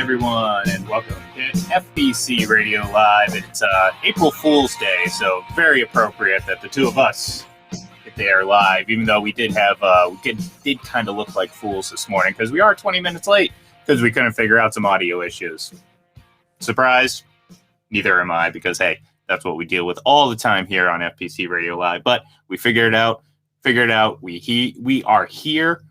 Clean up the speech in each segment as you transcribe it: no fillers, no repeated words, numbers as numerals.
everyone, and welcome to FBC Radio Live. It's April Fool's Day, so very appropriate that the two of us get there live, even though we did kind of look like fools this morning, because we are 20 minutes late, because we couldn't figure out some audio issues. Surprise? Neither am I, because, hey, that's what we deal with all the time here on FBC Radio Live. But we figured it out. We are here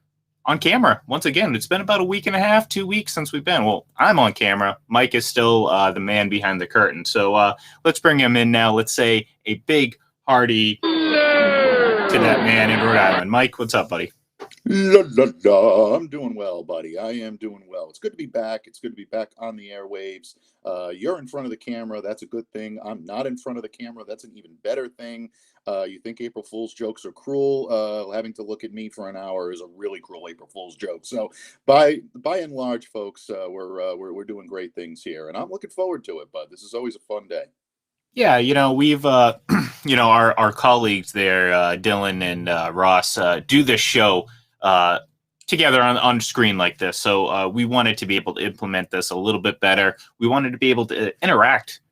on camera. Once again, it's been about a week and a half, 2 weeks since we've been. Well, I'm on camera. Mike is still the man behind the curtain. So let's bring him in now. Let's say a big, hearty to that man in Rhode Island. Mike, what's up, buddy? La, la, la. I'm doing well, buddy. I am doing well. It's good to be back. It's good to be back on the airwaves. You're in front of the camera. That's a good thing. I'm not in front of the camera. That's an even better thing. You think April Fool's jokes are cruel? Having to look at me for an hour is a really cruel April Fool's joke. So, by and large, folks, we're doing great things here, and I'm looking forward to it. But this is always a fun day. Yeah, we've our colleagues there, Dylan and Ross, do this show together on screen like this. So we wanted to be able to implement this a little bit better. We wanted to be able to interact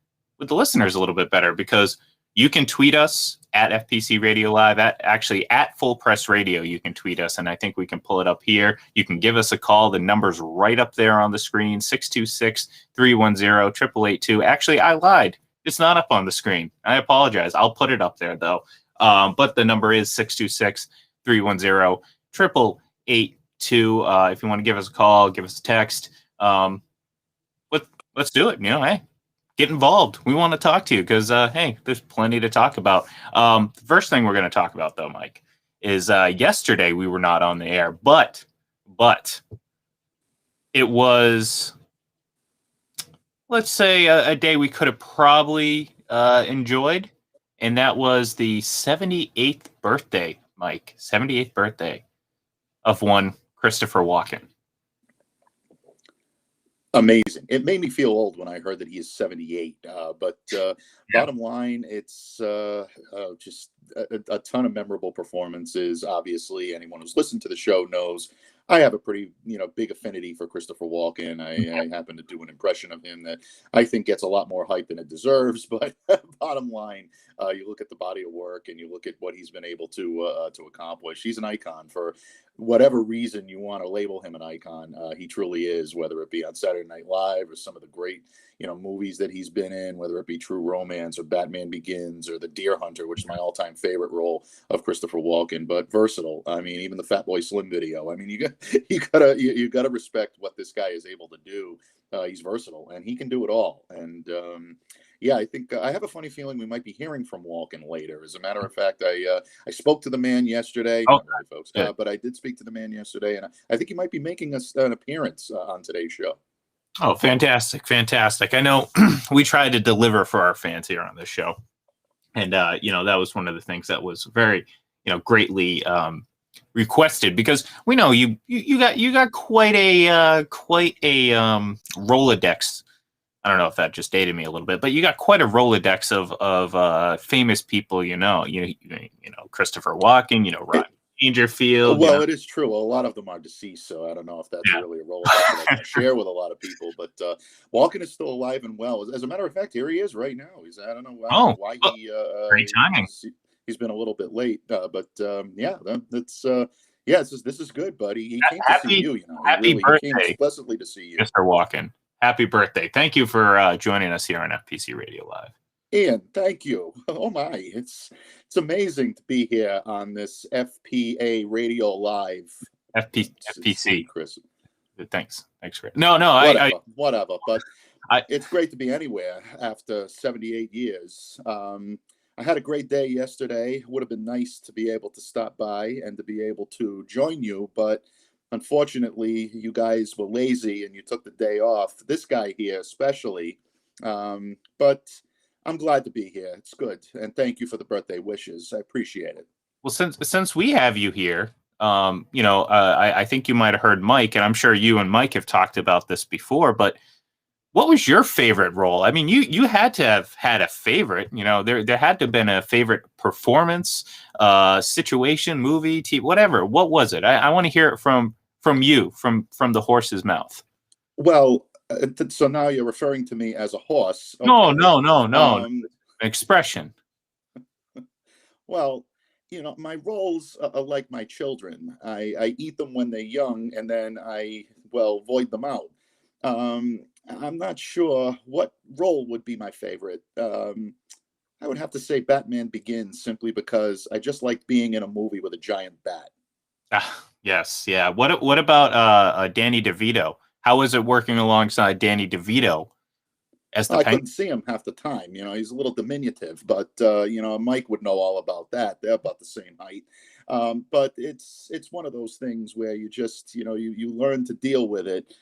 with the listeners a little bit better, because you can tweet us at FPC Radio Live, at Full Press Radio. You can tweet us, and I think we can pull it up here. You can give us a call. The number's right up there on the screen, 626-310-8882. Actually, I lied. It's not up on the screen. I apologize. I'll put it up there, though. But the number is 626-310-8882. If you want to give us a call, give us a text. Let's do it. Hey, get involved. We want to talk to you because, hey, there's plenty to talk about. The first thing we're going to talk about, though, Mike, is yesterday we were not on the air, but it was, let's say, a day we could have probably enjoyed, and that was the 78th birthday, Mike, 78th birthday of one Christopher Walken. Amazing. It made me feel old when I heard that he is 78. But bottom line, it's just a ton of memorable performances. Obviously, anyone who's listened to the show knows I have a pretty, big affinity for Christopher Walken. I happen to do an impression of him that I think gets a lot more hype than it deserves. But bottom line, you look at the body of work and you look at what he's been able to accomplish. He's an icon for whatever reason you want to label him an icon. He truly is, whether it be on Saturday Night Live or some of the great, movies that he's been in, whether it be True Romance or Batman Begins or The Deer Hunter, which is my all-time favorite role of Christopher Walken. But versatile. I mean, even the Fatboy Slim video. I mean, you gotta respect what this guy is able to do. He's versatile and he can do it all. And yeah, I think I have a funny feeling we might be hearing from Walken later. As a matter of fact, I spoke to the man yesterday. Oh, not really, folks, but I did speak to the man yesterday, and I think he might be making an appearance on today's show. Oh, fantastic. I know we tried to deliver for our fans here on this show. And, that was one of the things that was very, greatly requested, because we know you got quite a Rolodex. I don't know if that just dated me a little bit, but you got quite a Rolodex of famous people, Christopher Walken, Rodney Dangerfield. Well, it is true. A lot of them are deceased, so I don't know if that's really a Rolodex that I can share with a lot of people. But Walken is still alive and well. As a matter of fact, here he is right now. I don't know why great timing. He's been a little bit late, but this is good, buddy. He came to see you. Happy birthday, he came explicitly to see you, Mr. Walken. Happy birthday. Thank you for joining us here on FPC Radio Live. Ian, thank you. Oh my, it's amazing to be here on this FPA Radio Live. FPC. Chris. Thanks, Chris. Whatever. But it's great to be anywhere after 78 years. I had a great day yesterday. Would have been nice to be able to stop by and to be able to join you, but unfortunately, you guys were lazy and you took the day off. This guy here especially. But I'm glad to be here. It's good. And thank you for the birthday wishes. I appreciate it. Well, since we have you here, I think you might have heard Mike, and I'm sure you and Mike have talked about this before, but what was your favorite role? I mean, you had to have had a favorite, there had to have been a favorite performance, situation, movie, TV, whatever. What was it? I want to hear it from you, from the horse's mouth. Well, So now you're referring to me as a horse. No, Okay. no, no, no. Um, Expression. well, my roles are like my children. I eat them when they're young, and then void them out. I'm not sure what role would be my favorite. I would have to say Batman Begins, simply because I just like being in a movie with a giant bat. Ah, yes, yeah. What about Danny DeVito? How was it working alongside Danny DeVito as the I Penguin? couldn't see him half the time. He's a little diminutive, but Mike would know all about that. They're about the same height. But it's one of those things where you just you learn to deal with it.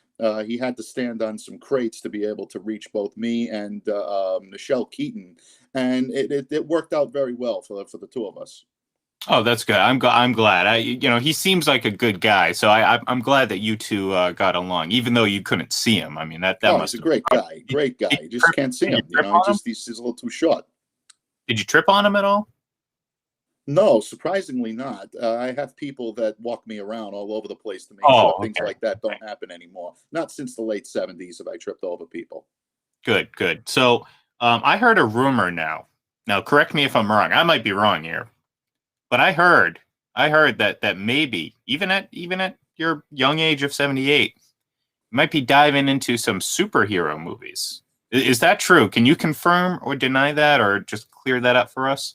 He had to stand on some crates to be able to reach both me and Michelle Keaton, and it worked out very well for the two of us. Oh, that's good. I'm glad. He seems like a good guy, so I'm glad that you two got along, even though you couldn't see him. I mean, that Oh, he's must a have been great rough. guy, great guy. Did You just can't see did you him. trip on him? He's a little too short. Did you trip on him at all? No, surprisingly not. I have people that walk me around all over the place to make sure Oh, things okay. like that don't happen anymore. Not since the late 70s have I tripped over people. Good, good. So, I heard a rumor now. Now, correct me if I'm wrong. I might be wrong here, but I heard that maybe even at your young age of 78, you might be diving into some superhero movies. Is that true? Can you confirm or deny that, or just clear that up for us?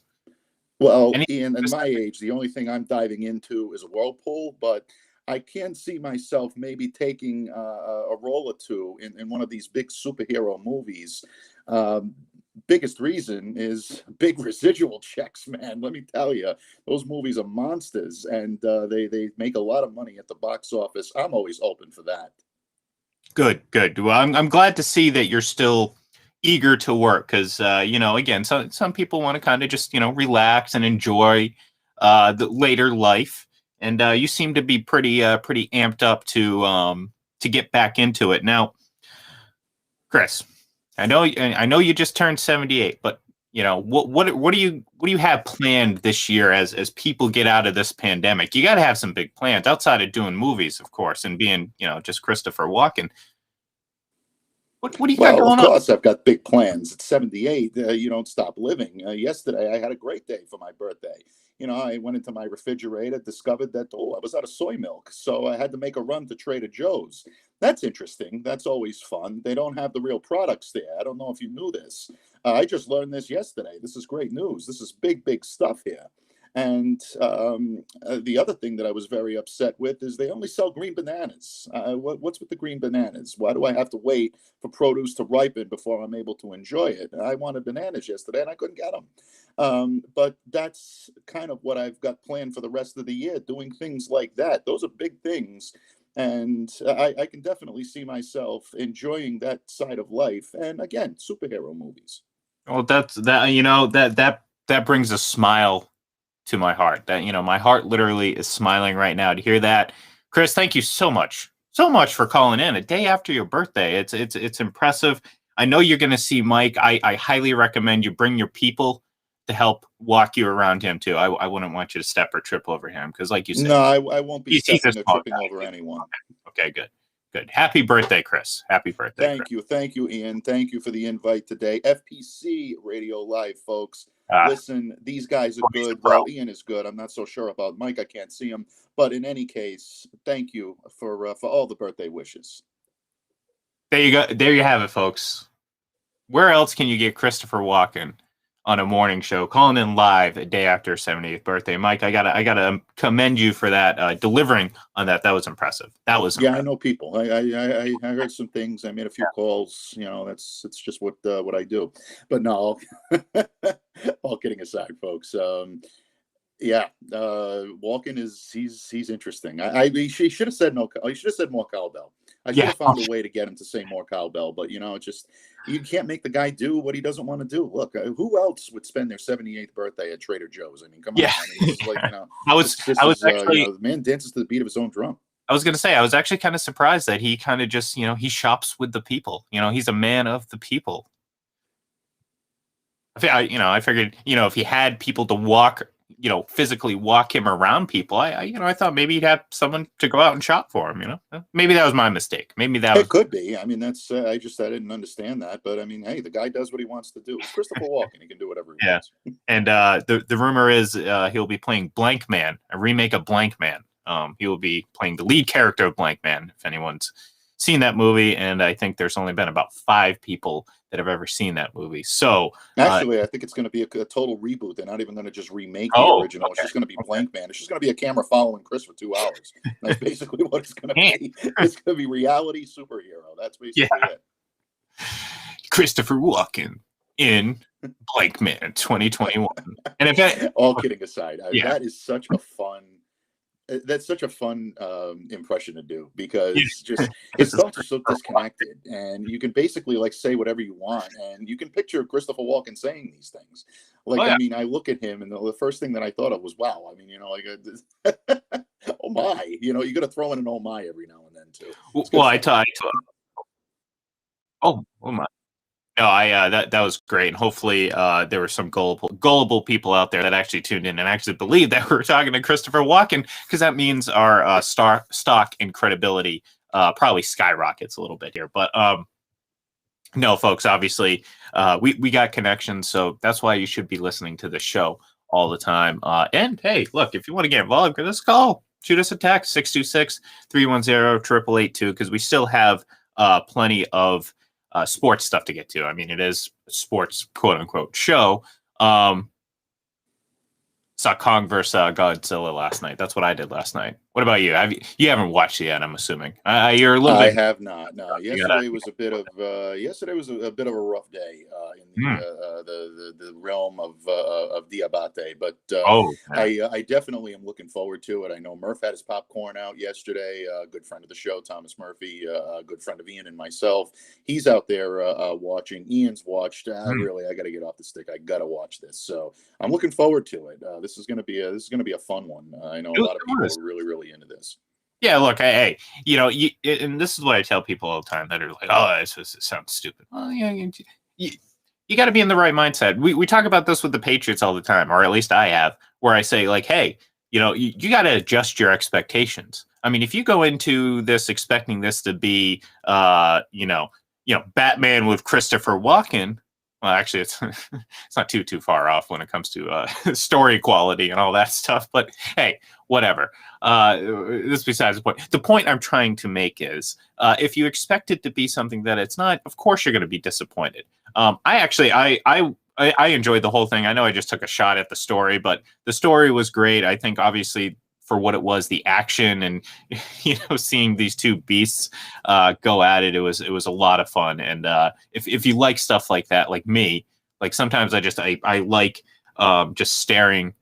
Well, Any Ian, at my specific? age, the only thing I'm diving into is a whirlpool, but I can see myself maybe taking a role or two in one of these big superhero movies. Um, Biggest reason is big residual checks, man. Let me tell you, those movies are monsters, and they make a lot of money at the box office. I'm always open for that. Good, good. Well, I'm glad to see that you're still eager to work because again, some people want to kind of just relax and enjoy the later life, and you seem to be pretty amped up to get back into it. Now, Chris, I know you just turned 78, but what do you have planned this year as people get out of this pandemic? You got to have some big plans outside of doing movies, of course, and being just Christopher Walken. What do you got Well, of going on? course, I've got big plans. At 78, you don't stop living. Yesterday, I had a great day for my birthday. I went into my refrigerator, discovered that, I was out of soy milk. So I had to make a run to Trader Joe's. That's interesting. That's always fun. They don't have the real products there. I don't know if you knew this. I just learned this yesterday. This is great news. This is big, big stuff here. And the other thing that I was very upset with is they only sell green bananas. What's with the green bananas? Why do I have to wait for produce to ripen before I'm able to enjoy it? I wanted bananas yesterday and I couldn't get them. But that's kind of what I've got planned for the rest of the year, doing things like that. Those are big things. And I can definitely see myself enjoying that side of life. And again, superhero movies. Well, that brings a smile to my heart. That my heart literally is smiling right now to hear that. Chris, thank you so much for calling in a day after your birthday. It's impressive. I know you're going to see Mike. I highly recommend you bring your people to help walk you around him too. I wouldn't want you to step or trip over him because, like you said, No, I won't be he's a stepping or small tripping guy. over anyone. Okay, good, good. Happy birthday, Chris. Happy birthday, Chris. Thank you, Ian. Thank you for the invite today. FPC Radio Live, folks. Ah, Listen, these guys are well, he's a good. pro. Well, Ian is good. I'm not so sure about Mike. I can't see him, but in any case, thank you for all the birthday wishes. There you go. There you have it, folks. Where else can you get Christopher Walken on a morning show, calling in live a day after 78th birthday? Mike, I gotta commend you for that delivering on that. That was impressive. That was Yeah, I impressive. know people. I heard some things. I made a few calls. It's just what I do. But no, all kidding aside, folks. Yeah, Walken is he's interesting. She should have said no. He should have said more cowbell. I should Yeah. have found a way to get him to say more cowbell, but just you can't make the guy do what he doesn't want to do. Look, who else would spend their 78th birthday at Trader Joe's? I mean, come on. Yeah. I mean, this is like I was this I was is actually the man dances to the beat of his own drum. I was gonna say I was actually kind of surprised that he kind of just he shops with the people. He's a man of the people. I figured if he had people to walk physically walk him around people. I thought maybe he'd have someone to go out and shop for him. Maybe that was my mistake. Maybe that was. It could be. I mean, that's I didn't understand that, but I mean, hey, the guy does what he wants to do. It's Christopher Walken; he can do whatever he Yeah. wants. And the rumor is he'll be playing Blank Man, a remake of Blank Man. He will be playing the lead character of Blank Man. If anyone's seen that movie, and I think there's only been about 5 people that have ever seen that movie. So actually, I think it's going to be a total reboot. They're not even going to just remake the original. Okay. It's just going to be Blank Man. It's just going to be a camera following Chris for 2 hours. That's basically what it's going to be. It's going to be reality superhero. That's basically it. Christopher Walken in Blank Man 2021. And if all kidding aside, that is such a fun. That's such a fun impression to do, because his thoughts are so disconnected, and you can basically say whatever you want, and you can picture Christopher Walken saying these things. I mean, I look at him, and the first thing that I thought of was, wow. I mean, oh my, you got to throw in an oh my every now and then too. Well, oh my. No, that was great, and hopefully there were some gullible people out there that actually tuned in and actually believed that we were talking to Christopher Walken, because that means our stock and credibility probably skyrockets a little bit here. But no, folks, obviously we got connections, so that's why you should be listening to the show all the time. And hey, look, if you want to get involved, give us a call, shoot us a text 626-310-8882, because we still have plenty of sports stuff to get to. I mean, it is a sports quote unquote show. Saw Kong versus Godzilla last night. That's what I did last night. What about you? You haven't watched it yet, I'm assuming. You're a little bit. I have not. No, yesterday was a bit of a rough day in the realm of Diabate, but I definitely am looking forward to it. I know Murph had his popcorn out yesterday. A good friend of the show, Thomas Murphy, a good friend of Ian and myself. He's out there watching. Ian's watched. Really, I got to get off the stick. I got to watch this. So I'm looking forward to it. This is going to be a fun one. I know a lot of people are really into this. Yeah, look, hey, and this is what I tell people all the time that are like, oh, it sounds stupid. Well, yeah, you got to be in the right mindset. We talk about this with the Patriots all the time, or at least I have, where I say, hey, you got to adjust your expectations. I mean, if you go into this expecting this to be, Batman with Christopher Walken. Well, actually, it's not too far off when it comes to story quality and all that stuff. But hey, whatever. This is besides the point. The point I'm trying to make is, if you expect it to be something that it's not, of course you're going to be disappointed. I enjoyed the whole thing. I know I just took a shot at the story, but the story was great. I think obviously for what it was, the action and seeing these two beasts go at it, it was a lot of fun. And if you like stuff like that, like me, sometimes I like just staring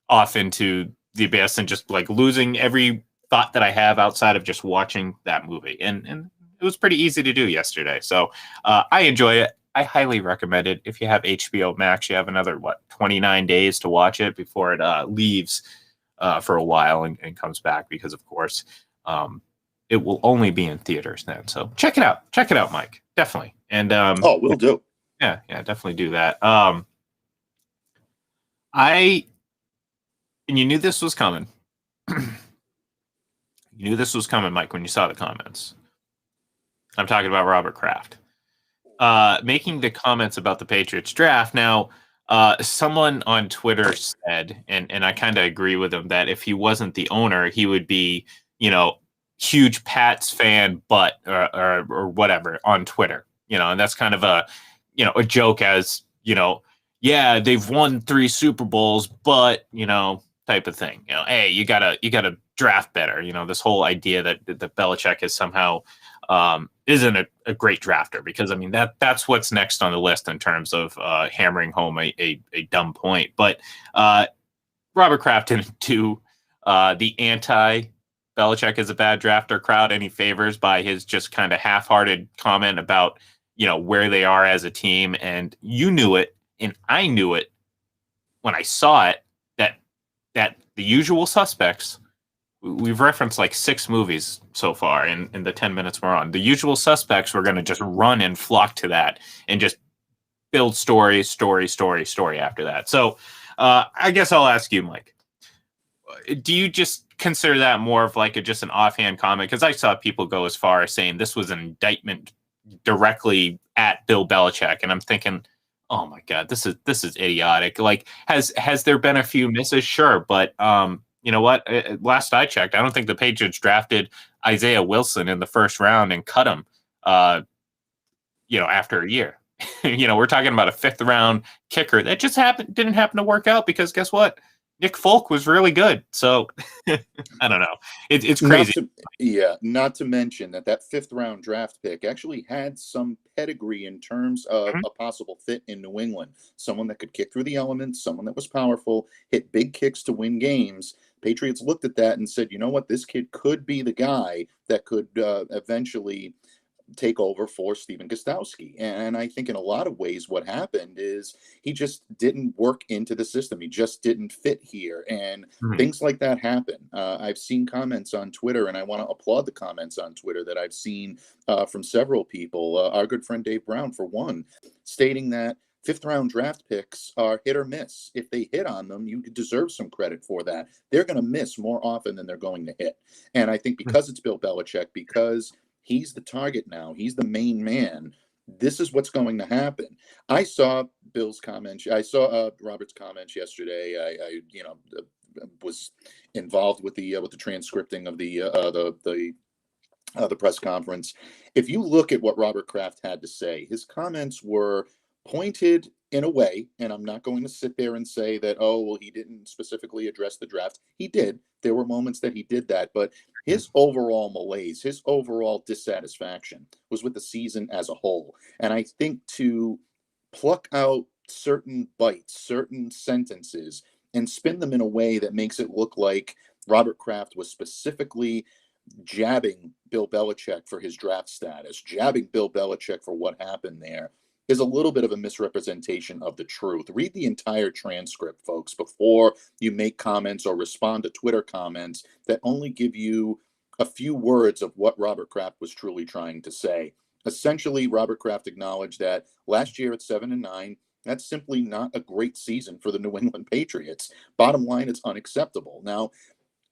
off into the abyss and just losing every thought that I have outside of just watching that movie. And it was pretty easy to do yesterday. So I enjoy it. I highly recommend it. If you have HBO Max, you have another 29 days to watch it before it leaves for a while and comes back, because of course it will only be in theaters then. So check it out, Mike, definitely. And we'll do. Yeah, definitely do that. And you knew this was coming. You knew this was coming, Mike, when you saw the comments. I'm talking about Robert Kraft making the comments about the Patriots draft. Now, someone on Twitter said, and I kind of agree with him, that if he wasn't the owner, he would be, huge Pats fan, but or whatever on Twitter, and that's kind of a joke, as yeah, they've won 3 Super Bowls, but type of thing. Hey, you gotta draft better. This whole idea that Belichick is somehow isn't a great drafter, because I mean that's what's next on the list in terms of hammering home a dumb point. But Robert Kraft didn't do the anti-Belichick is a bad drafter crowd any favors by his just kind of half-hearted comment about where they are as a team. And you knew it, and I knew it when I saw it, that The Usual Suspects, we've referenced 6 movies so far in the 10 minutes we're on. The Usual Suspects, we're going to just run and flock to that and just build story after that. So I guess I'll ask you, Mike. Do you just consider that more of like just an offhand comment? Because I saw people go as far as saying this was an indictment directly at Bill Belichick, and I'm thinking, oh my god, this is idiotic. Like, has there been a few misses? Sure, but you know what? Last I checked, I don't think the Patriots drafted Isaiah Wilson in the first round and cut him. After a year. We're talking about a 5th round kicker that just didn't happen to work out because guess what? Nick Folk was really good. So I don't know. It's crazy. Not to mention that 5th round draft pick actually had some pedigree in terms of a possible fit in New England. Someone that could kick through the elements, someone that was powerful, hit big kicks to win games. Patriots looked at that and said, you know what, this kid could be the guy that could eventually take over for Stephen Gostkowski. And I think in a lot of ways what happened is he just didn't work into the system. He just didn't fit here. And things like that happen. I've seen comments on Twitter, and I want to applaud the comments on Twitter that I've seen from several people. Our good friend Dave Brown, for one, stating that 5th round draft picks are hit or miss. If they hit on them, you deserve some credit for that. They're going to miss more often than they're going to hit. And I think because it's Bill Belichick, because he's the target now, he's the main man, this is what's going to happen. I saw Bill's comments. I saw Robert's comments yesterday. I was involved with the transcripting of the press conference. If you look at what Robert Kraft had to say, his comments were pointed in a way, and I'm not going to sit there and say that, oh, well, he didn't specifically address the draft. He did. There were moments that he did that, but his overall malaise, his overall dissatisfaction was with the season as a whole. And I think to pluck out certain bites, certain sentences, and spin them in a way that makes it look like Robert Kraft was specifically jabbing Bill Belichick for his draft status, jabbing Bill Belichick for what happened there, is a little bit of a misrepresentation of the truth. Read the entire transcript, folks, before you make comments or respond to Twitter comments that only give you a few words of what Robert Kraft was truly trying to say. Essentially, Robert Kraft acknowledged that last year at 7-9, that's simply not a great season for the New England Patriots. Bottom line, it's unacceptable. Now,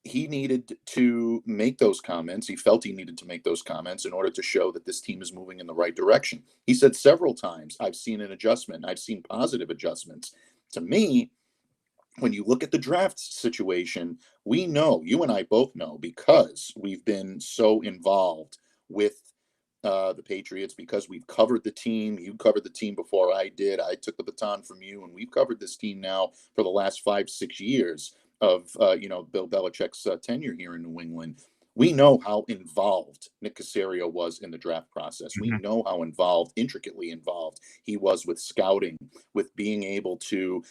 he needed to make those comments. He felt he needed to make those comments in order to show that this team is moving in the right direction. He said several times, I've seen an adjustment. I've seen positive adjustments. To me, when you look at the draft situation, we know, you and I both know, because we've been so involved with the Patriots, because we've covered the team. You covered the team before I did. I took the baton from you, and we've covered this team now for the last 5-6 years of Bill Belichick's tenure here in New England. We know how involved Nick Caserio was in the draft process. We know how intricately involved he was with scouting, with being able to,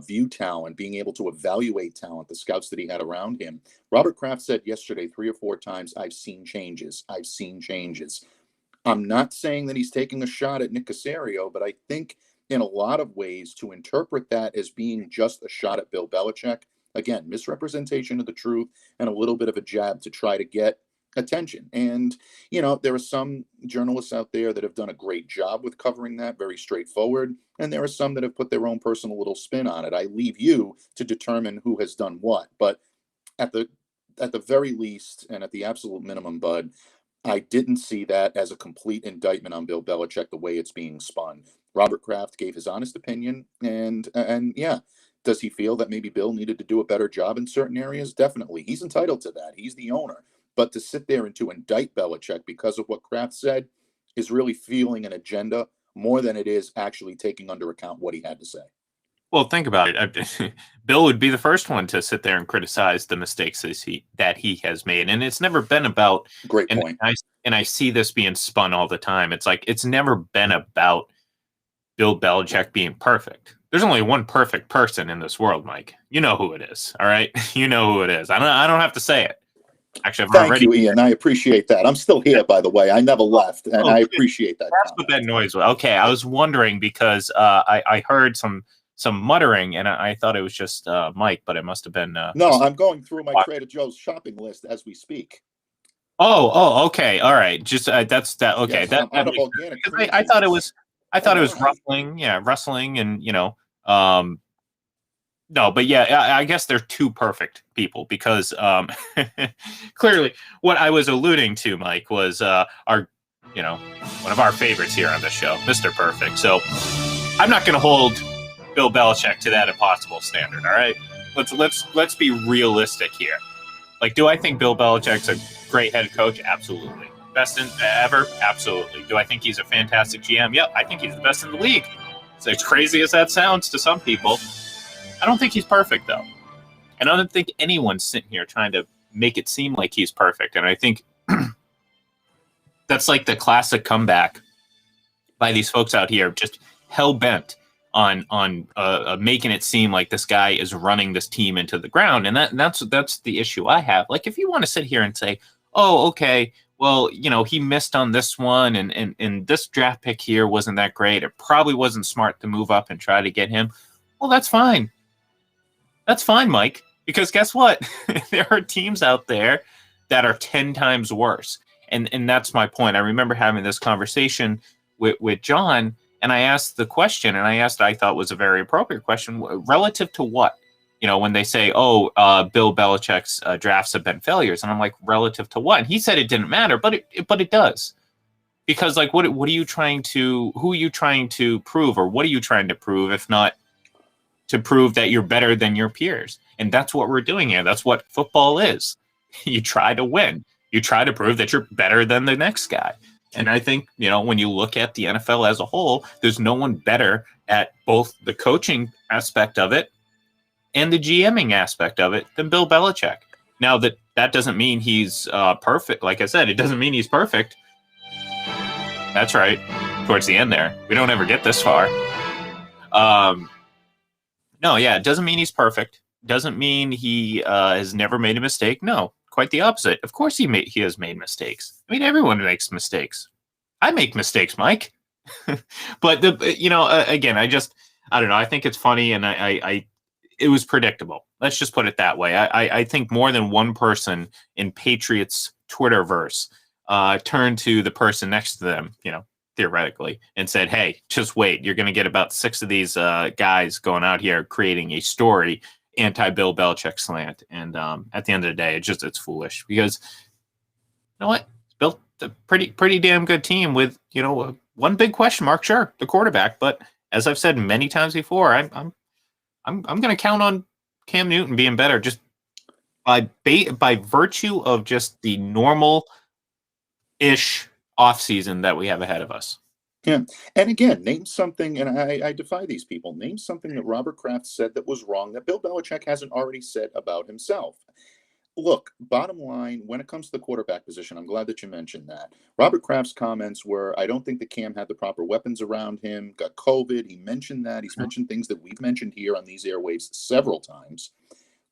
view talent, being able to evaluate talent, the scouts that he had around him. Robert Kraft said yesterday 3 or 4 times, I've seen changes. I've seen changes. I'm not saying that he's taking a shot at Nick Caserio, but I think in a lot of ways to interpret that as being just a shot at Bill Belichick, again, misrepresentation of the truth and a little bit of a jab to try to get attention. And, there are some journalists out there that have done a great job with covering that, very straightforward. And there are some that have put their own personal little spin on it. I leave you to determine who has done what. But at the very least, and at the absolute minimum, Bud, I didn't see that as a complete indictment on Bill Belichick the way it's being spun. Robert Kraft gave his honest opinion, and yeah, does he feel that maybe Bill needed to do a better job in certain areas? Definitely. He's entitled to that. He's the owner. But to sit there and to indict Belichick because of what Kraft said is really feeling an agenda more than it is actually taking under account what he had to say. Well, think about it. Bill would be the first one to sit there and criticize the mistakes that he has made, and it's never been about. Great point. And I see this being spun all the time. It's like it's never been about Bill Belichick being perfect. There's only one perfect person in this world, Mike. You know who it is. All right, you know who it is. I don't have to say it. Actually, Thank you, Ian. I appreciate that. I'm still here, by the way. I never left, and I appreciate that. That's what that noise was. Okay, I was wondering because I heard some muttering, and I thought it was just Mike, but it must have been. No, I'm going through my Trader Joe's shopping list as we speak. Oh, okay, all right. Just that's that. Okay, yes, that out of organic. I thought it was. I thought it was rustling. Yeah, rustling, and No, but yeah, I guess they're two perfect people because clearly what I was alluding to, Mike, was our, one of our favorites here on the show, Mr. Perfect. So I'm not going to hold Bill Belichick to that impossible standard. All right, let's be realistic here. Like, do I think Bill Belichick's a great head coach? Absolutely. Best in ever? Absolutely. Do I think he's a fantastic GM? Yep, I think he's the best in the league. So as crazy as that sounds to some people, I don't think he's perfect, though. And I don't think anyone's sitting here trying to make it seem like he's perfect. And I think that's like the classic comeback by these folks out here, just hell bent on making it seem like this guy is running this team into the ground. And that's the issue I have. Like, if you want to sit here and say, oh, okay, well, he missed on this one, and this draft pick here wasn't that great. It probably wasn't smart to move up and try to get him. Well, that's fine. That's fine, Mike, because guess what? There are teams out there that are 10 times worse. And that's my point. I remember having this conversation with John, and I asked the question, and I thought was a very appropriate question, relative to what? When they say, oh, Bill Belichick's drafts have been failures. And I'm like, relative to what? And he said it didn't matter, but it does. Because, like, who are you trying to prove, or what are you trying to prove, if not to prove that you're better than your peers? And that's what we're doing here. That's what football is. You try to win. You try to prove that you're better than the next guy. And I think, when you look at the NFL as a whole, there's no one better at both the coaching aspect of it and the GMing aspect of it than Bill Belichick. Now, that doesn't mean he's perfect. Like I said, it doesn't mean he's perfect. That's right. Towards the end there. We don't ever get this far. No, yeah, it doesn't mean he's perfect. Doesn't mean he has never made a mistake. No, quite the opposite. Of course he has made mistakes. I mean, everyone makes mistakes. I make mistakes, Mike. But again, I don't know. I think it's funny, and it was predictable. Let's just put it that way. I think more than one person in Patriots Twitterverse turned to the person next to them, theoretically, and said, hey, just wait. You're going to get about 6 of these guys going out here creating a story anti-Bill Belichick slant. And at the end of the day, it's foolish, because you know what? It's built a pretty damn good team with, one big question mark, sure, the quarterback. But as I've said many times before, I'm going to count on Cam Newton being better just by virtue of just the normal-ish offseason that we have ahead of us. Yeah. And again, name something, and I defy these people, name something that Robert Kraft said that was wrong that Bill Belichick hasn't already said about himself. Look, bottom line, when it comes to the quarterback position, I'm glad that you mentioned that. Robert Kraft's comments were, I don't think that Cam had the proper weapons around him, got COVID. He mentioned that. He's mentioned things that we've mentioned here on these airwaves several times.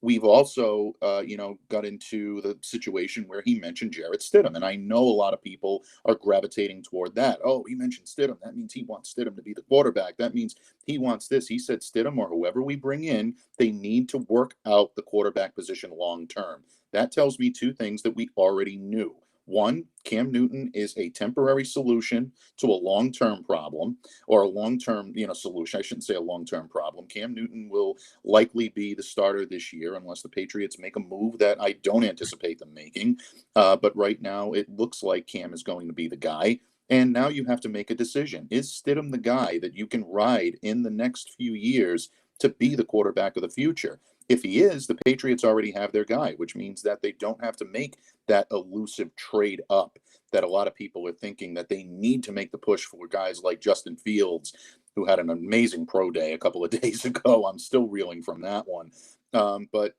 We've also, got into the situation where he mentioned Jarrett Stidham. And I know a lot of people are gravitating toward that. Oh, he mentioned Stidham. That means he wants Stidham to be the quarterback. That means he wants this. He said Stidham, or whoever we bring in, they need to work out the quarterback position long term. That tells me 2 things that we already knew. One, Cam Newton is a temporary solution to a long-term problem, or a long-term, solution. I shouldn't say a long-term problem. Cam Newton will likely be the starter this year unless the Patriots make a move that I don't anticipate them making. But right now, it looks like Cam is going to be the guy. And now you have to make a decision. Is Stidham the guy that you can ride in the next few years to be the quarterback of the future? If he is, the Patriots already have their guy, which means that they don't have to make that elusive trade up that a lot of people are thinking that they need to make the push for guys like Justin Fields, who had an amazing pro day a couple of days ago. I'm still reeling from that one. But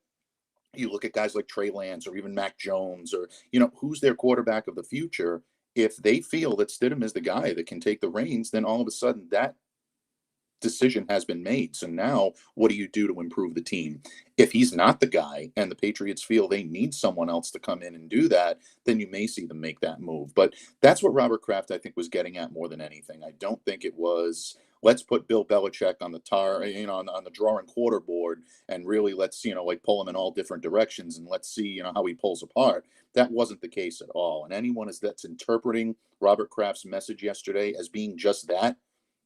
you look at guys like Trey Lance or even Mac Jones, or, who's their quarterback of the future. If they feel that Stidham is the guy that can take the reins, then all of a sudden that decision has been made. So now what do you do to improve the team? If he's not the guy and the Patriots feel they need someone else to come in and do that, then you may see them make that move. But that's what Robert Kraft, I think, was getting at more than anything. I don't think it was, let's put Bill Belichick on the on the drawing quarter board, and really let's, pull him in all different directions, and let's see, how he pulls apart. That wasn't the case at all. And anyone that's interpreting Robert Kraft's message yesterday as being just that,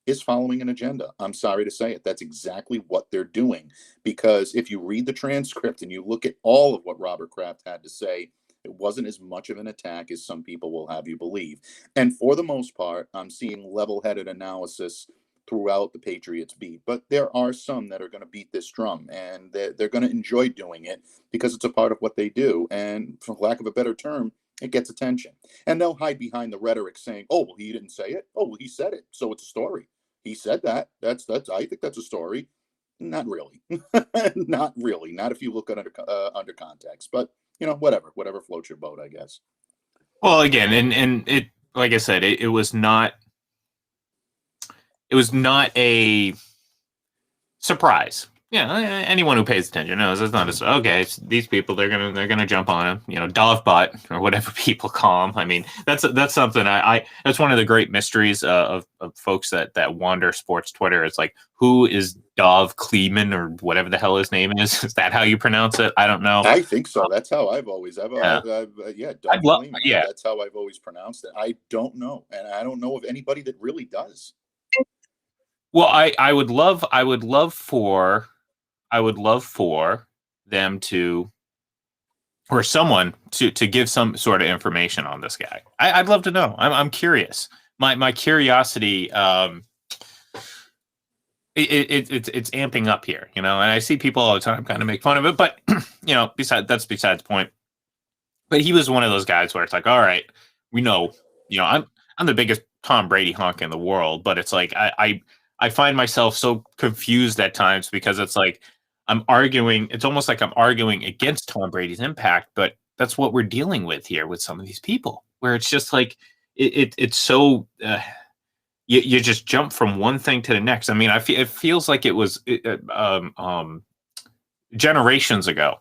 is following an agenda. I'm sorry to say it. That's exactly what they're doing. Because if you read the transcript and you look at all of what Robert Kraft had to say, it wasn't as much of an attack as some people will have you believe. And for the most part, I'm seeing level headed analysis throughout the Patriots beat. But there are some that are going to beat this drum, and they're going to enjoy doing it because it's a part of what they do. And for lack of a better term, it gets attention. And they'll hide behind the rhetoric saying, oh, well, he didn't say it. Oh, well, he said it. So it's a story. He said that. I think that's a story. Not really. Not really. Not if you look at under context. But, whatever floats your boat, I guess. Well, again, and it, like I said, it was not a surprise. Yeah, anyone who pays attention knows it's not okay. These people, they're gonna jump on him. Dove butt or whatever people call him. I mean, that's something that's one of the great mysteries of folks that wander sports Twitter. It's like, who is Dov Kleeman or whatever the hell his name is? Is that how you pronounce it? I don't know. I think so. That's how I've always, Dov Kleeman. Yeah, that's how I've always pronounced it. I don't know, and I don't know of anybody that really does. Well, I would love for them to, or someone to give some sort of information on this guy. I'd love to know. I'm curious. My curiosity, it's amping up here, and I see people all the time kind of make fun of it, but that's besides the point. But he was one of those guys where it's like, all right, we know, I'm the biggest Tom Brady honk in the world, but it's like I find myself so confused at times because it's like it's almost like I'm arguing against Tom Brady's impact, but that's what we're dealing with here with some of these people, where it's just like, it's so, you just jump from one thing to the next. I mean, it feels like it was generations ago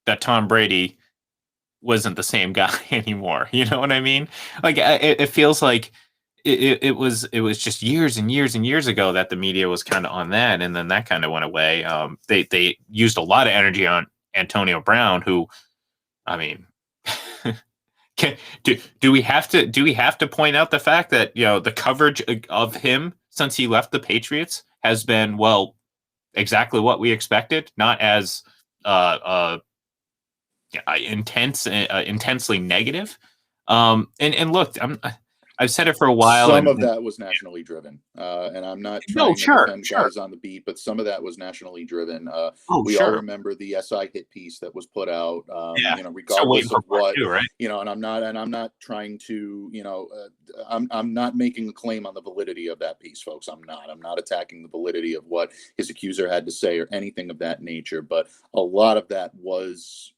that Tom Brady wasn't the same guy anymore. You know what I mean? Like, it feels like it was just years and years and years ago that the media was kind of on that, and then that kind of went away. They used a lot of energy on Antonio Brown, who, I mean, do we have to point out the fact that the coverage of him since he left the Patriots has been, well, exactly what we expected, not as intensely negative. And look, I've said it for a while. Some of that was nationally driven, and I'm not trying to defend guys on the beat, but some of that was nationally driven. We all remember the SI hit piece that was put out. Regardless of what, too, right? And I'm not trying to, I'm not making a claim on the validity of that piece, folks. I'm not attacking the validity of what his accuser had to say or anything of that nature. But a lot of that was,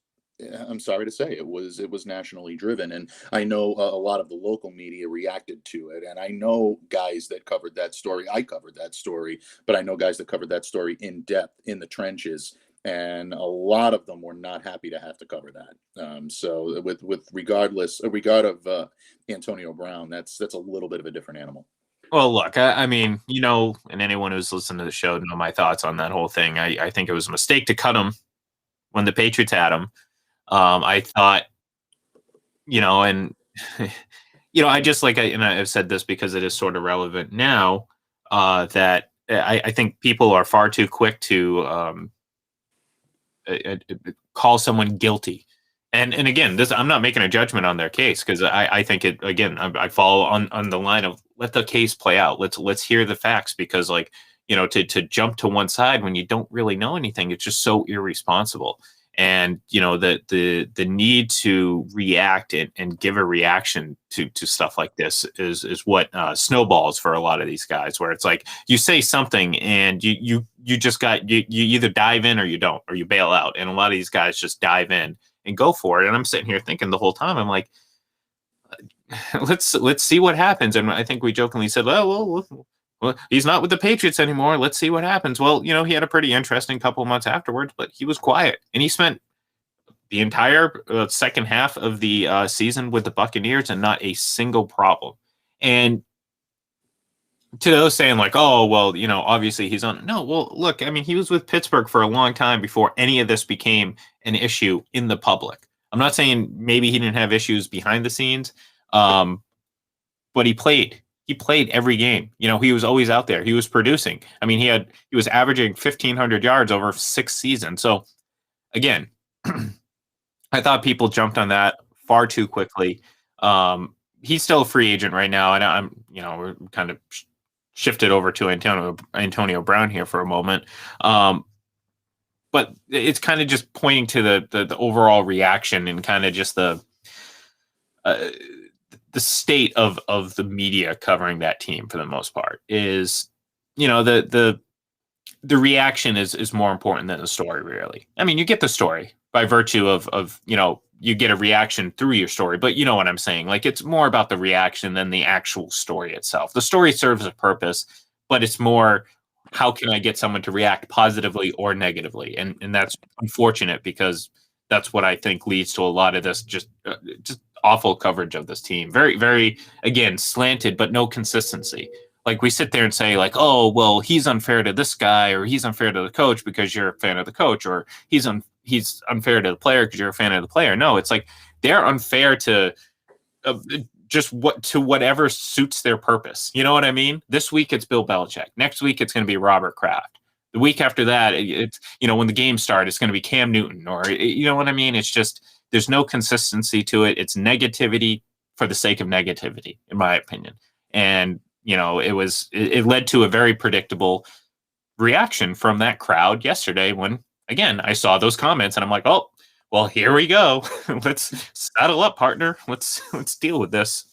I'm sorry to say, it was nationally driven, and I know a lot of the local media reacted to it, and I know guys that covered that story. I covered that story, but I know guys that covered that story in depth in the trenches, and a lot of them were not happy to have to cover that. So with regard of Antonio Brown, that's a little bit of a different animal. Well, look, I mean, and anyone who's listened to the show know my thoughts on that whole thing. I think it was a mistake to cut him when the Patriots had him. I thought, and I just and I've said this because it is sort of relevant now, that I think people are far too quick to call someone guilty. And again, I'm not making a judgment on their case, because I think it, again, I fall on the line of, let the case play out. Let's hear the facts, because to jump to one side when you don't really know anything, it's just so irresponsible. And the need to react and give a reaction to stuff like this is what snowballs for a lot of these guys, where it's like, you say something and you either dive in or you don't, or you bail out. And a lot of these guys just dive in and go for it. And I'm sitting here thinking the whole time, I'm like, let's see what happens. And I think we jokingly said, well, he's not with the Patriots anymore. Let's see what happens. Well, he had a pretty interesting couple of months afterwards, but he was quiet, and he spent the entire second half of the season with the Buccaneers and not a single problem. And to those saying like, oh, well, obviously he's on. No, well, look, I mean, he was with Pittsburgh for a long time before any of this became an issue in the public. I'm not saying maybe he didn't have issues behind the scenes, but he played. he played every game. He was always out there. He was producing. I mean, he was averaging 1,500 yards over 6 seasons. So again, I thought people jumped on that far too quickly. He's still a free agent right now, and we're kind of shifted over to Antonio Brown here for a moment. But it's kind of just pointing to the overall reaction and kind of just the state of the media covering that team for the most part is, the reaction is more important than the story, really. I mean, you get the story by virtue of you get a reaction through your story, but you know what I'm saying? Like, it's more about the reaction than the actual story itself. The story serves a purpose, but it's more, how can I get someone to react positively or negatively? And that's unfortunate, because that's what I think leads to a lot of this just awful coverage of this team. Very, very, again, slanted, but no consistency. Like, we sit there and say, like, oh, well, he's unfair to this guy, or he's unfair to the coach because you're a fan of the coach, or he's unfair to the player because you're a fan of the player. No, it's like they're unfair to whatever suits their purpose. You know what I mean? This week it's Bill Belichick. Next week it's going to be Robert Kraft. The week after that, it's when the game starts, it's going to be Cam Newton, or you know what I mean? It's just, there's no consistency to it. It's negativity for the sake of negativity, in my opinion. And it led to a very predictable reaction from that crowd yesterday when, again, I saw those comments and I'm like, oh, well, here we go. Let's saddle up, partner. Let's deal with this.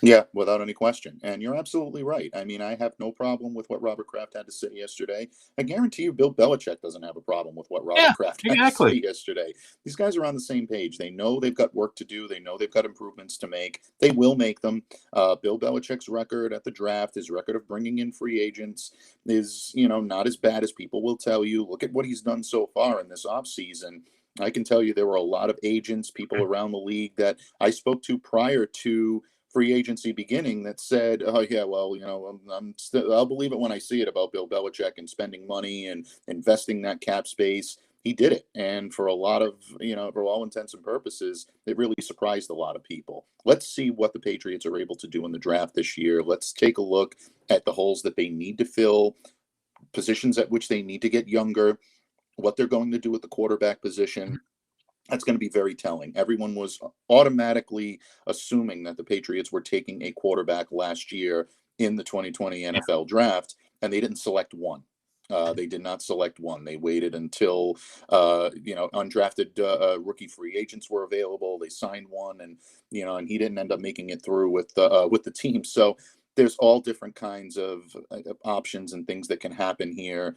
Yeah, without any question. And you're absolutely right. I mean, I have no problem with what Robert Kraft had to say yesterday. I guarantee you Bill Belichick doesn't have a problem with what Robert Kraft had to say yesterday. These guys are on the same page. They know they've got work to do. They know they've got improvements to make. They will make them. Bill Belichick's record at the draft, his record of bringing in free agents is, not as bad as people will tell you. Look at what he's done so far in this offseason. I can tell you there were a lot of agents, people around the league that I spoke to prior to free agency beginning that said, oh yeah, well, I'll believe it when I see it about Bill Belichick and spending money and investing that cap space. He did it. And for a lot of, for all intents and purposes, it really surprised a lot of people. Let's see what the Patriots are able to do in the draft this year. Let's take a look at the holes that they need to fill, positions at which they need to get younger, what they're going to do with the quarterback position. That's going to be very telling. Everyone was automatically assuming that the Patriots were taking a quarterback last year in the 2020 NFL draft, and they didn't select one. They did not select one. They waited until undrafted rookie free agents were available. They signed one, and he didn't end up making it through with the team. So there's all different kinds of options and things that can happen here.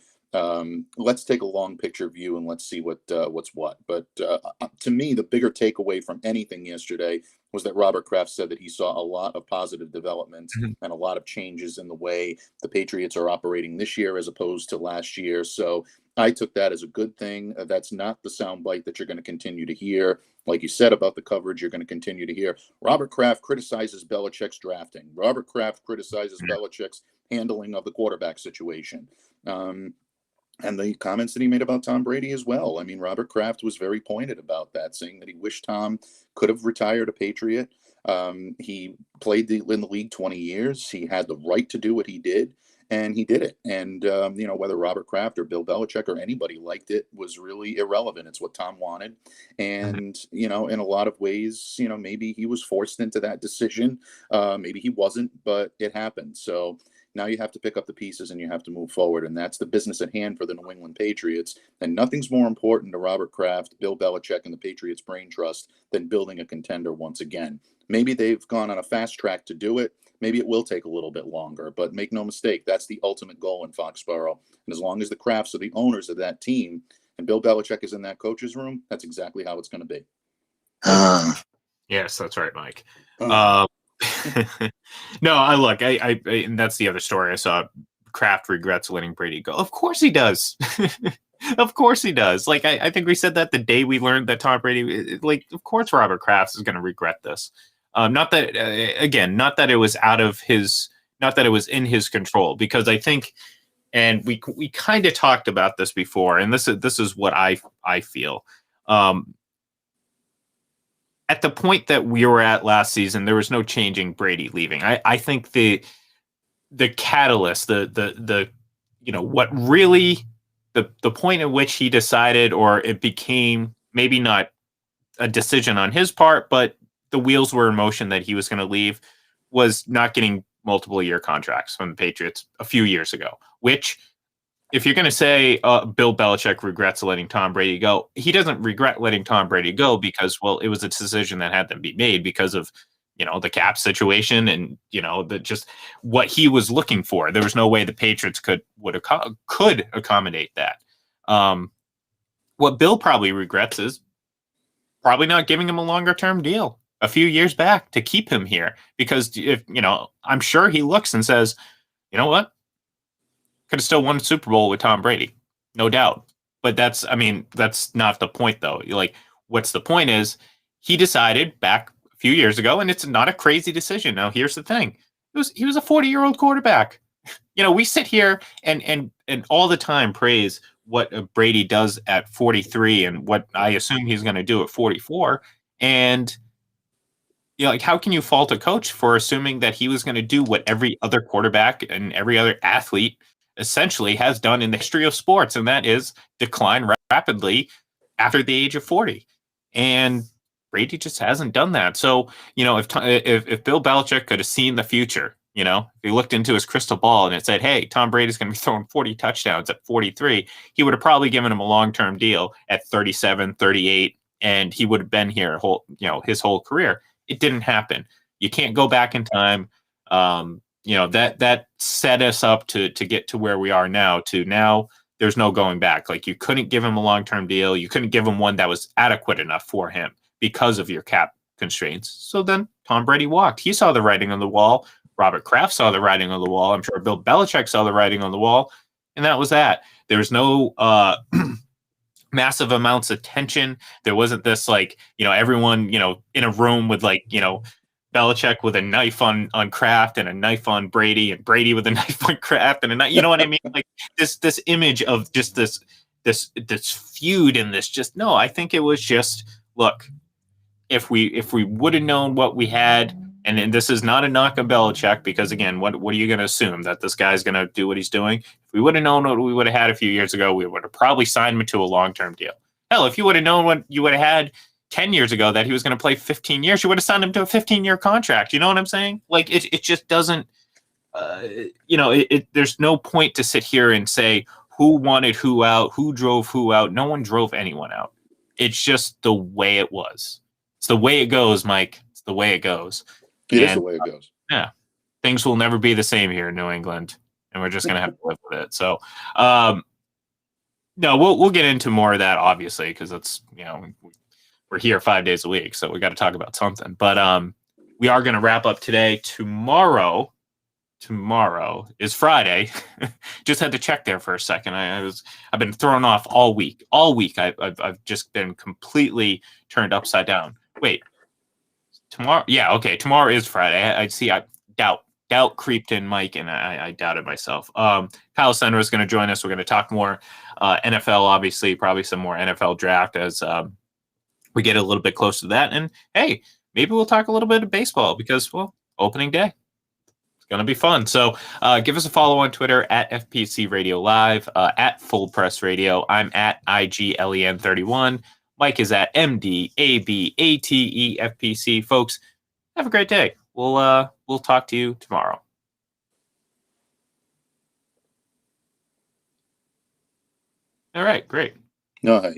Let's take a long picture view and let's see what's what. But to me, the bigger takeaway from anything yesterday was that Robert Kraft said that he saw a lot of positive developments and a lot of changes in the way the Patriots are operating this year as opposed to last year. So I took that as a good thing. That's not the soundbite that you're going to continue to hear. Like you said about the coverage, you're going to continue to hear Robert Kraft criticizes Belichick's drafting. Robert Kraft criticizes Belichick's handling of the quarterback situation. And the comments that he made about Tom Brady as well. I mean, Robert Kraft was very pointed about that, saying that he wished Tom could have retired a Patriot. He played in the league 20 years. He had the right to do what he did, and he did it. And, whether Robert Kraft or Bill Belichick or anybody liked it was really irrelevant. It's what Tom wanted. And, in a lot of ways, maybe he was forced into that decision. Maybe he wasn't, but it happened. So now you have to pick up the pieces and you have to move forward. And that's the business at hand for the New England Patriots. And nothing's more important to Robert Kraft, Bill Belichick, and the Patriots Brain Trust than building a contender once again. Maybe they've gone on a fast track to do it. Maybe it will take a little bit longer, but make no mistake, that's the ultimate goal in Foxborough. And as long as the Krafts are the owners of that team and Bill Belichick is in that coach's room, that's exactly how it's going to be. Yes, that's right, Mike. No, I and that's the other story. I saw Kraft regrets letting Brady go. Of course he does. Of course he does. Like, I think we said that the day we learned that Tom Brady, of course Robert Kraft is going to regret this. Not that it was not that it was in his control, because I think, and we kind of talked about this before, and this is what I feel. At the point that we were at last season, there was no changing Brady leaving. I think the catalyst, the what really the point at which he decided, or it became maybe not a decision on his part, but the wheels were in motion that he was going to leave, was not getting multiple year contracts from the Patriots a few years ago, which if you're going to say Bill Belichick regrets letting Tom Brady go, he doesn't regret letting Tom Brady go because, well, it was a decision that had to be made because of, the cap situation and, just what he was looking for. There was no way the Patriots could accommodate that. What Bill probably regrets is probably not giving him a longer term deal a few years back to keep him here, because if, I'm sure he looks and says, you know what? Could have still won the Super Bowl with Tom Brady, no doubt. But that's not the point, though. What's the point is he decided back a few years ago, and it's not a crazy decision. Now, here's the thing: he was a 40-year-old quarterback. We sit here and all the time praise what Brady does at 43 and what I assume he's going to do at 44, and how can you fault a coach for assuming that he was going to do what every other quarterback and every other athlete essentially has done in the history of sports, and that is decline rapidly after the age of 40. And Brady just hasn't done that. So, if Bill Belichick could have seen the future, if he looked into his crystal ball and it said, hey, Tom Brady's going to be throwing 40 touchdowns at 43, he would have probably given him a long-term deal at 37, 38, and he would have been here his whole career. It didn't happen. You can't go back in time. That set us up to get to where we are now. Now, there's no going back. You couldn't give him a long-term deal. You couldn't give him one that was adequate enough for him because of your cap constraints. So then Tom Brady walked. He saw the writing on the wall. Robert Kraft saw the writing on the wall. I'm sure Bill Belichick saw the writing on the wall. And that was that. There was no massive amounts of tension. There wasn't this everyone, in a room with Belichick with a knife on Kraft and a knife on Brady, and Brady with a knife on Kraft and a knife. You know what I mean? This image of just this feud and this just no. I think it was just, look, if we would have known what we had, and this is not a knock on Belichick, because again, what are you going to assume that this guy's going to do what he's doing? If we would have known what we would have had a few years ago, we would have probably signed him to a long-term deal. Hell, if you would have known what you would have had 10 years ago, that he was going to play 15 years, you would have signed him to a 15-year contract. You know what I'm saying? It just doesn't, there's no point to sit here and say who wanted who out, who drove who out. No one drove anyone out. It's just the way it was. It's the way it goes, Mike. It's the way it goes. It is the way it goes. Yeah. Things will never be the same here in New England, and we're just going to have to live with it. So, no, we'll get into more of that, obviously, because it's, we're here 5 days a week, so we got to talk about something. But we are going to wrap up today. Tomorrow is Friday. Just had to check there for a second. I've been thrown off all week. I've just been completely turned upside down. Wait, tomorrow? Yeah, okay. Tomorrow is Friday. I doubt creeped in, Mike, and I doubted myself. Kyle Sender is going to join us. We're going to talk more NFL, obviously, probably some more NFL draft as we get a little bit closer to that. And hey, maybe we'll talk a little bit of baseball because, well, opening day. It's going to be fun. So give us a follow on Twitter at FPC Radio Live, at Full Press Radio. I'm at IGLEN31. Mike is at MDABATEFPC. Folks, have a great day. We'll talk to you tomorrow. All right, great. No,